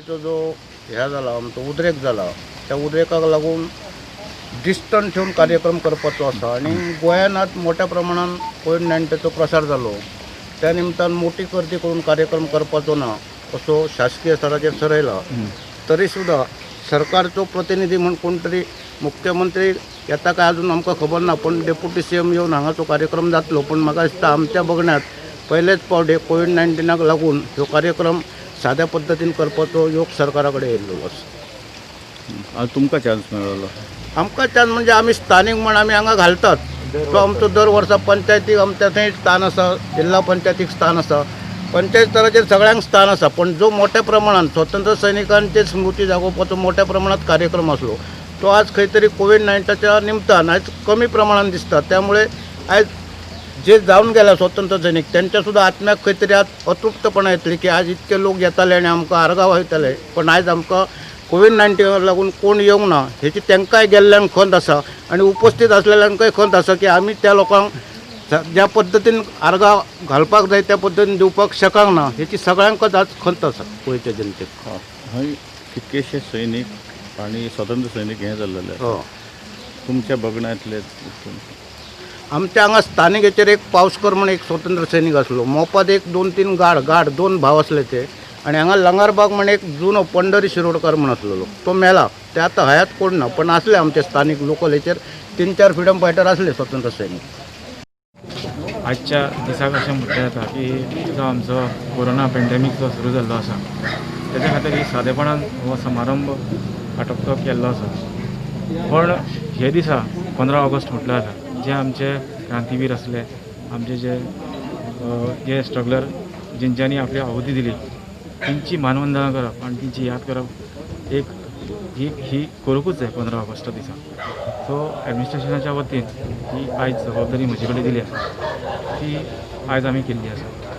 कोविडचा जो ह्या झाला आमचो उद्रेक झाला त्या उद्रेकाक लागून डिस्टन्स ठेवून कार्यक्रम करपाचो आसा आणि गोंयांत मोठ्या प्रमाणात कोविड-19चो प्रसार जालो त्या निमतान मोठी गर्दी करून कार्यक्रम करपाचो ना असो शासकीय स्तराचेर ठरयला. तरी सुद्धा सरकारचो प्रतिनिधी म्हणून कोण तरी मुख्यमंत्री येता काय अजून आमकां खबर ना, पण डेप्युटी CM येवन हांगाचो कार्यक्रम जातलो. पण म्हाका दिसता आमच्या बघण्यात पहिलेच फावटी कोविड-19 लागून ह्यो कार्यक्रम साद्या पद्दतीन करपाचो योग सरकारा कडेन येयल्लो आसा. आज तुमकां चान्स मेळ्ळो? आमकां चान्स म्हणजे आमी स्थानीक म्हण आमी हांगा घालतात. तो आमचो दर वर्सा पंचायतीक आमच्या थंय स्थान आसा, जिल्हा पंचायतीक स्थान आसा, पंचायत स्तराचेर सगळ्यांक स्थान आसा. पण जो मोठ्या प्रमाणात स्वतंत्र सैनिकांचे स्मृती जागोवपाचो मोठ्या प्रमाणात कार्यक्रम आसलो तो आज खंय तरी कोविड-19च्या निमतान आयज कमी प्रमाणात दिसता. त्यामुळे आयज जे जावन गेला स्वतंत्र सैनिक त्यांच्या सुद्धा आत्म्याक खंय तरी आज अतृप्तपणा येतली की आज इतके लोक येताले आनी आमकां आर्गां वयताले, पण आयज आमकां कोविड-19 लागून कोण येवंक ना हेची तांकांय गेल्ल्यांक खंत आसा आणि उपस्थित असलेल्यांकय खंत आसा की आमी त्या लोकांक ज्या पद्दतीन आर्गां घालपाक जाय त्या पद्दतीन दिवपाक शकांक ना हेची सगळ्यांकच आज खंत आसा गोंयच्या जनतेक. हय कितकेशे सैनीक आणि स्वतंत्र सैनीक हे जाल्ले हो, तुमच्या बघण्यातले आमच्या हांगा स्थानीक हेचेर एक पावसकर म्हणून एक स्वतंत्र सैनीक आसलो. मोपाद एक 2-3 गाड 2 भाव असले ते, आणि हांगा लंगारबाग म्हणून एक जुनो पंढरी शिरोडकर म्हणून आसलेलो तो मेला. ते आतां हयात कोण ना, पण असले आमचे स्थानिक लोकल हेचेर 3-4 फ्रिडम फायटर असले स्वतंत्र सैनीक. आजच्या दिसाक अशें म्हटलें जाता की जो आमचो कोरोना पॅन्डेमीक जो सुरू जाल्लो आसा तेच्या खातीर सादेपणान हो समारंभ आटोपतो केल्लो आसा. पण हे दिसा 15 ऑगस्ट म्हटल्यार जे आमचे क्रांतीवीर असले, आमचे जे स्ट्रगलर जेंच्यांनी आपली आहुती दिली तेंची मानवंदना करप आनी तेंची याद करप एक ही करूंकूच जाय 15 ऑगस्ट दिसा. सो एडमिनिस्ट्रेशनाच्या वतीन ही आयज जबाबदारी म्हजे कडेन दिली आसा ती आयज आमी केल्ली आसा.